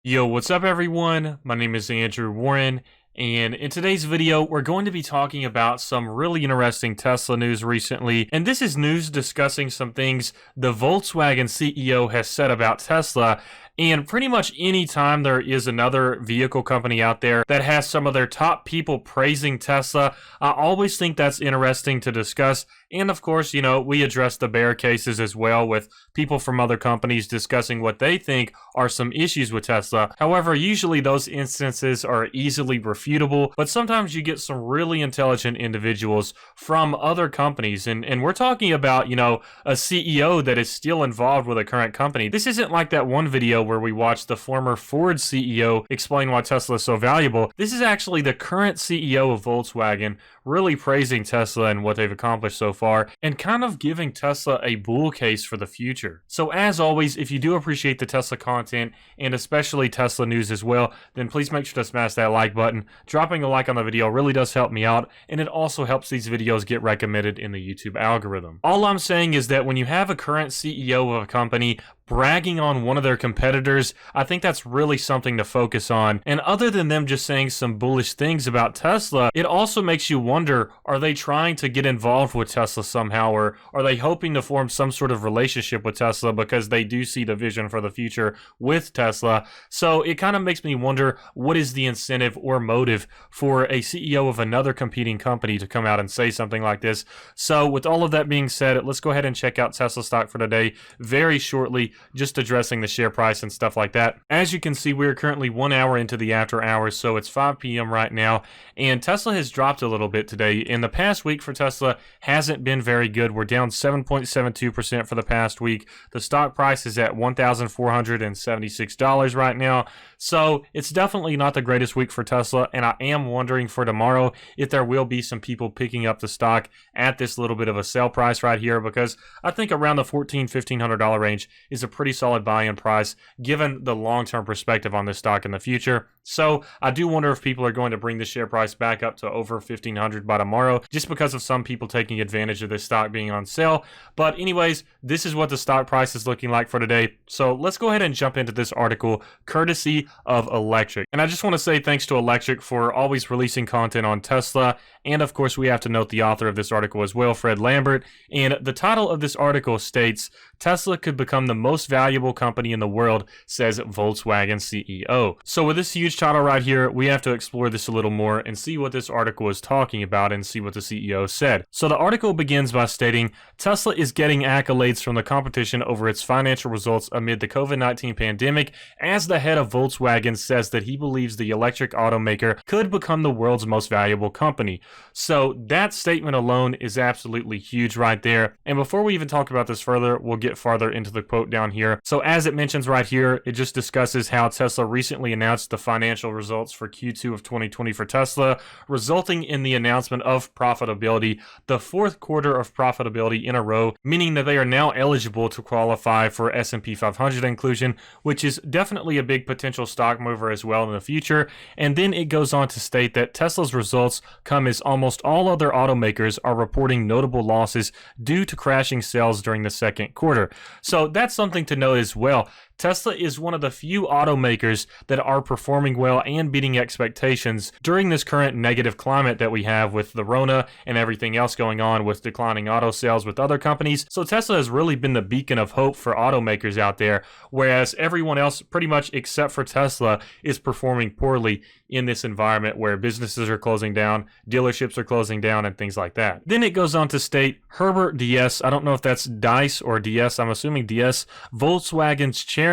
Yo, what's up everyone? My name is Andrew Warren, and in today's video, we're going to be talking about some really interesting Tesla news recently. And this is news discussing some things the Volkswagen CEO has said about Tesla. And pretty much any time there is another vehicle company out there that has some of their top people praising Tesla, I always think that's interesting to discuss. And of course, we address the bear cases as well with people from other companies discussing what they think are some issues with Tesla. However, usually those instances are easily refutable, but sometimes you get some really intelligent individuals from other companies. And we're talking about, a CEO that is still involved with a current company. This isn't like that one video where we watched the former Ford CEO explain why Tesla is so valuable. This is actually the current CEO of Volkswagen really praising Tesla and what they've accomplished so far, and kind of giving Tesla a bull case for the future. So as always, if you do appreciate the Tesla content, and especially Tesla news as well, then please make sure to smash that like button. Dropping a like on the video really does help me out, and it also helps these videos get recommended in the YouTube algorithm. All I'm saying is that when you have a current CEO of a company bragging on one of their competitors, I think that's really something to focus on. And other than them just saying some bullish things about Tesla, it also makes you wonder, are they trying to get involved with Tesla somehow, or are they hoping to form some sort of relationship with Tesla because they do see the vision for the future with Tesla? So it kind of makes me wonder, what is the incentive or motive for a CEO of another competing company to come out and say something like this? So with all of that being said, let's go ahead and check out Tesla stock for today very shortly, just addressing the share price and stuff like that. As you can see, we're currently 1 hour into the after hours, so it's 5 p.m. right now, and Tesla has dropped a little bit today. In the past week for Tesla hasn't been very good. We're down 7.72% for the past week. The stock price is at $1,476 right now, so it's definitely not the greatest week for Tesla, and I am wondering for tomorrow if there will be some people picking up the stock at this little bit of a sell price right here, because I think around the $1,400-$1,500 range is a pretty solid buy-in price given the long-term perspective on this stock in the future. So I do wonder if people are going to bring the share price back up to over $1,500 by tomorrow, just because of some people taking advantage of this stock being on sale. But anyways, this is what the stock price is looking like for today. So let's go ahead and jump into this article courtesy of Electric. And I just want to say thanks to Electric for always releasing content on Tesla. And of course, we have to note the author of this article as well, Fred Lambert. And the title of this article states, Tesla could become the most valuable company in the world, says Volkswagen CEO. So with this huge title right here, we have to explore this a little more and see what this article is talking about and see what the CEO said. So the article begins by stating, Tesla is getting accolades from the competition over its financial results amid the COVID-19 pandemic, as the head of Volkswagen says that he believes the electric automaker could become the world's most valuable company. So that statement alone is absolutely huge right there. And before we even talk about this further, we'll get farther into the quote down here. So as it mentions right here, it just discusses how Tesla recently announced the financial results for Q2 of 2020 for Tesla, resulting in the announcement of profitability, the fourth quarter of profitability in a row, meaning that they are now eligible to qualify for S&P 500 inclusion, which is definitely a big potential stock mover as well in the future. And then it goes on to state that Tesla's results come as almost all other automakers are reporting notable losses due to crashing sales during the second quarter. So that's something to note as well. Tesla is one of the few automakers that are performing well and beating expectations during this current negative climate that we have with the Rona and everything else going on with declining auto sales with other companies. So Tesla has really been the beacon of hope for automakers out there, whereas everyone else, pretty much except for Tesla, is performing poorly in this environment where businesses are closing down, dealerships are closing down, and things like that. Then it goes on to state, Herbert Diess, I don't know if that's Dice or Diess, I'm assuming Diess, Volkswagen's chairman,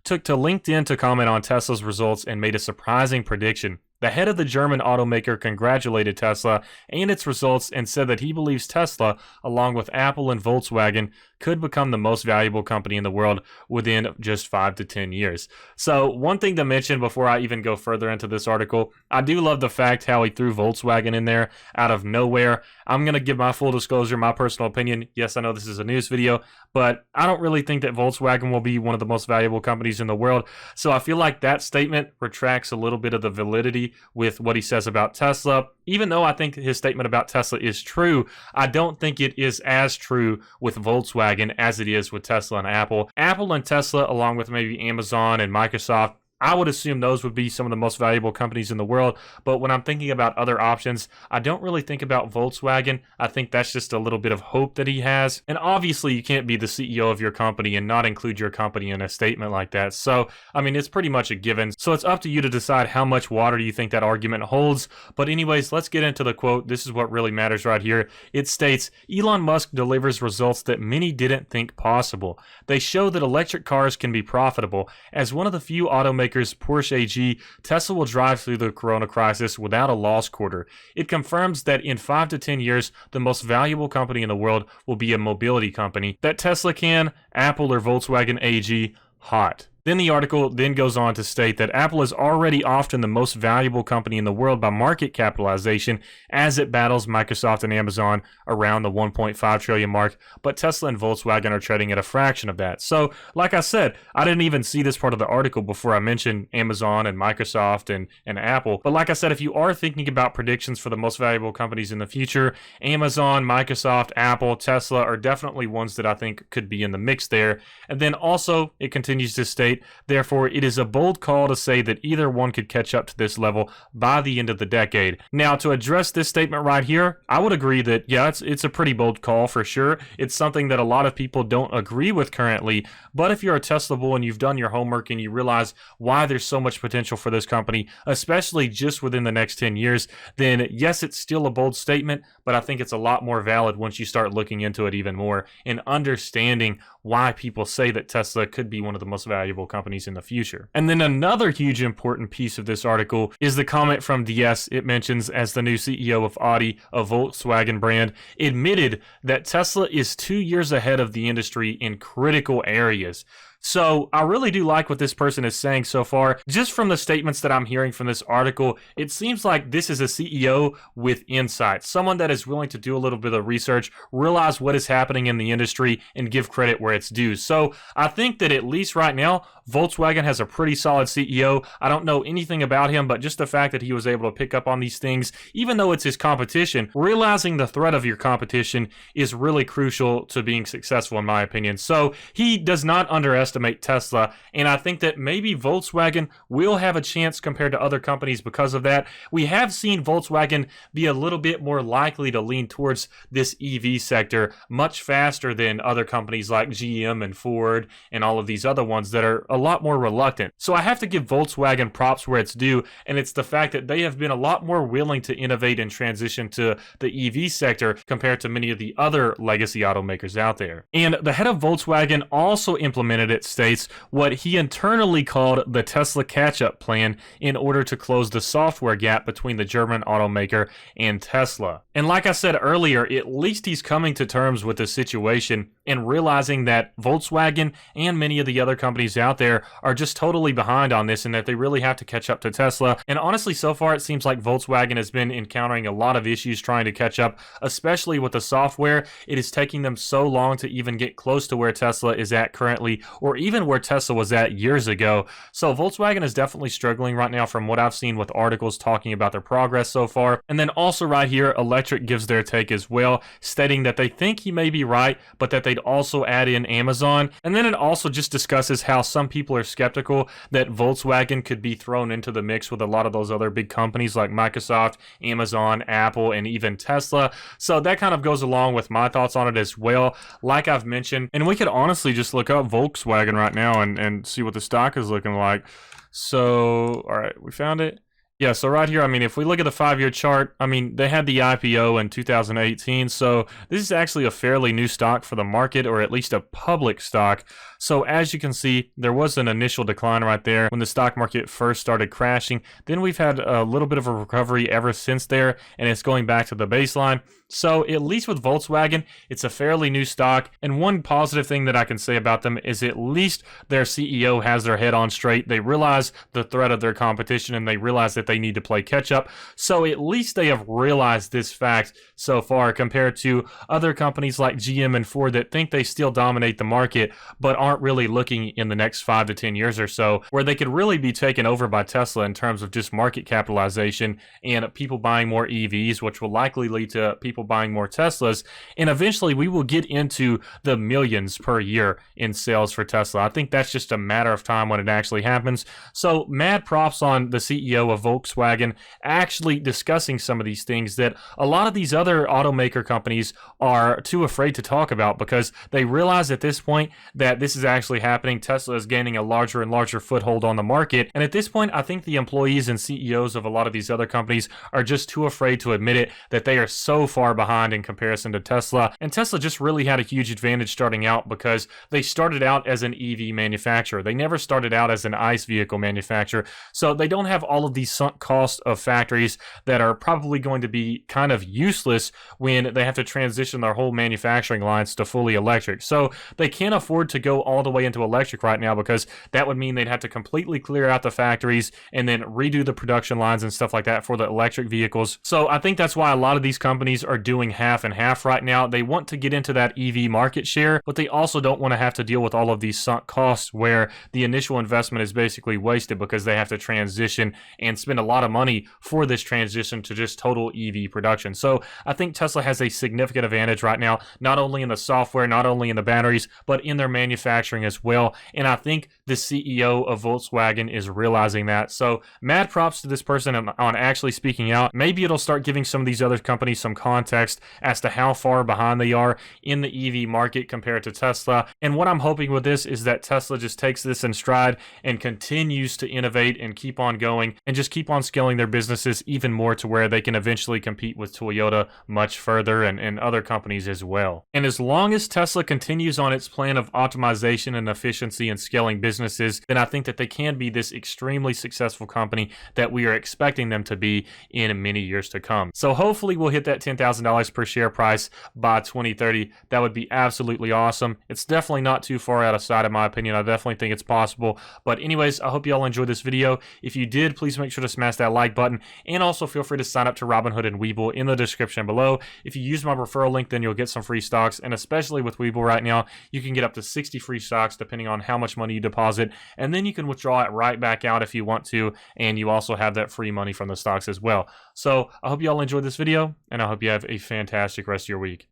took to LinkedIn to comment on Tesla's results and made a surprising prediction. The head of the German automaker congratulated Tesla and its results and said that he believes Tesla, along with Apple and Volkswagen, could become the most valuable company in the world within just 5 to 10 years. So one thing to mention before I even go further into this article, I do love the fact how he threw Volkswagen in there out of nowhere. I'm going to give my full disclosure, my personal opinion. Yes, I know this is a news video, but I don't really think that Volkswagen will be one of the most valuable companies in the world. So I feel like that statement retracts a little bit of the validity with what he says about Tesla. Even though I think his statement about Tesla is true, I don't think it is as true with Volkswagen as it is with Tesla and Apple. Apple and Tesla, along with maybe Amazon and Microsoft, I would assume those would be some of the most valuable companies in the world. But when I'm thinking about other options, I don't really think about Volkswagen. I think that's just a little bit of hope that he has. And obviously, you can't be the CEO of your company and not include your company in a statement like that. So, I mean, it's pretty much a given. So it's up to you to decide how much water do you think that argument holds. But anyways, let's get into the quote. This is what really matters right here. It states, Elon Musk delivers results that many didn't think possible. They show that electric cars can be profitable. As one of the few automakers, Porsche AG, Tesla will drive through the corona crisis without a loss quarter. It confirms that in 5 to 10 years, the most valuable company in the world will be a mobility company. That Tesla can, Apple or Volkswagen AG, hot. Then the article then goes on to state that Apple is already often the most valuable company in the world by market capitalization as it battles Microsoft and Amazon around the 1.5 trillion mark, but Tesla and Volkswagen are trading at a fraction of that. So, like I said, I didn't even see this part of the article before I mentioned Amazon and Microsoft and Apple. But like I said, if you are thinking about predictions for the most valuable companies in the future, Amazon, Microsoft, Apple, Tesla are definitely ones that I think could be in the mix there. And then also, it continues to state, therefore, it is a bold call to say that either one could catch up to this level by the end of the decade. Now, to address this statement right here, I would agree that, yeah, it's a pretty bold call for sure. It's something that a lot of people don't agree with currently, but if you're a Tesla bull and you've done your homework and you realize why there's so much potential for this company, especially just within the next 10 years, then yes, it's still a bold statement, but I think it's a lot more valid once you start looking into it even more and understanding why people say that Tesla could be one of the most valuable companies in the future. And then another huge important piece of this article is the comment from DS. It mentions, as the new CEO of Audi, a Volkswagen brand, admitted that Tesla is 2 years ahead of the industry in critical areas. So I really do like what this person is saying so far. Just from the statements that I'm hearing from this article, it seems like this is a CEO with insight, someone that is willing to do a little bit of research, realize what is happening in the industry, and give credit where it's due. So I think that at least right now, Volkswagen has a pretty solid CEO. I don't know anything about him, but just the fact that he was able to pick up on these things, even though it's his competition, realizing the threat of your competition is really crucial to being successful, in my opinion. So he does not underestimate Tesla, and I think that maybe Volkswagen will have a chance compared to other companies because of that. We have seen Volkswagen be a little bit more likely to lean towards this EV sector much faster than other companies like GM and Ford and all of these other ones that are a lot more reluctant. So I have to give Volkswagen props where it's due, and it's the fact that they have been a lot more willing to innovate and transition to the EV sector compared to many of the other legacy automakers out there. And the head of Volkswagen also implemented it, states, what he internally called the Tesla catch-up plan in order to close the software gap between the German automaker and Tesla. And like I said earlier, at least he's coming to terms with the situation and realizing that Volkswagen and many of the other companies out there are just totally behind on this and that they really have to catch up to Tesla. And honestly, so far it seems like Volkswagen has been encountering a lot of issues trying to catch up, especially with the software. It is taking them so long to even get close to where Tesla is at currently, or even where Tesla was at years ago. So Volkswagen is definitely struggling right now from what I've seen with articles talking about their progress so far. And then also right here, Electric gives their take as well, stating that they think he may be right, but that they'd also add in Amazon. And then it also just discusses how some people are skeptical that Volkswagen could be thrown into the mix with a lot of those other big companies like Microsoft, Amazon, Apple, and even Tesla. So that kind of goes along with my thoughts on it as well, like I've mentioned. And we could honestly just look up Volkswagen right now and see what the stock is looking like. So, all right, we found it. Yeah, so right here, I mean, if we look at the 5-year chart, I mean, they had the IPO in 2018, so this is actually a fairly new stock for the market, or at least a public stock. So as you can see, there was an initial decline right there when the stock market first started crashing. Then we've had a little bit of a recovery ever since there, and it's going back to the baseline. So at least with Volkswagen, it's a fairly new stock, and one positive thing that I can say about them is at least their CEO has their head on straight. They realize the threat of their competition, and they realize that they need to play catch up. So at least they have realized this fact so far, compared to other companies like GM and Ford that think they still dominate the market but aren't really looking in the next 5 to 10 years or so where they could really be taken over by Tesla in terms of just market capitalization and people buying more EVs, which will likely lead to people buying more Teslas. And eventually we will get into the millions per year in sales for Tesla. I think that's just a matter of time when it actually happens. So mad props on the CEO of Volkswagen actually discussing some of these things that a lot of these other automaker companies are too afraid to talk about, because they realize at this point that this is actually happening. Tesla is gaining a larger and larger foothold on the market. And at this point, I think the employees and CEOs of a lot of these other companies are just too afraid to admit it, that they are so far behind in comparison to Tesla. And Tesla just really had a huge advantage starting out because they started out as an EV manufacturer. They never started out as an ICE vehicle manufacturer. So they don't have all of these sunk costs of factories that are probably going to be kind of useless when they have to transition their whole manufacturing lines to fully electric. So they can't afford to go all the way into electric right now, because that would mean they'd have to completely clear out the factories and then redo the production lines and stuff like that for the electric vehicles. So I think that's why a lot of these companies are doing half and half right now. They want to get into that EV market share, but they also don't want to have to deal with all of these sunk costs where the initial investment is basically wasted because they have to transition and spend a lot of money for this transition to just total EV production. So I think Tesla has a significant advantage right now, not only in the software, not only in the batteries, but in their manufacturing as well. And I think the CEO of Volkswagen is realizing that. So mad props to this person on actually speaking out. Maybe it'll start giving some of these other companies some context as to how far behind they are in the EV market compared to Tesla. And what I'm hoping with this is that Tesla just takes this in stride and continues to innovate and keep on going and just keep on scaling their businesses even more to where they can eventually compete with Toyota much further and other companies as well. And as long as Tesla continues on its plan of optimization and efficiency and scaling businesses, then I think that they can be this extremely successful company that we are expecting them to be in many years to come. So hopefully we'll hit that $10,000 per share price by 2030. That would be absolutely awesome. It's definitely not too far out of sight in my opinion. I definitely think it's possible. But anyways, I hope you all enjoyed this video. If you did, please make sure to smash that like button, and also feel free to sign up to Robinhood and Webull in the description below. If you use my referral link, then you'll get some free stocks, and especially with Webull right now, you can get up to 60 free stocks depending on how much money you deposit, and then you can withdraw it right back out if you want to, and you also have that free money from the stocks as well. So I hope you all enjoyed this video, and I hope you have a fantastic rest of your week.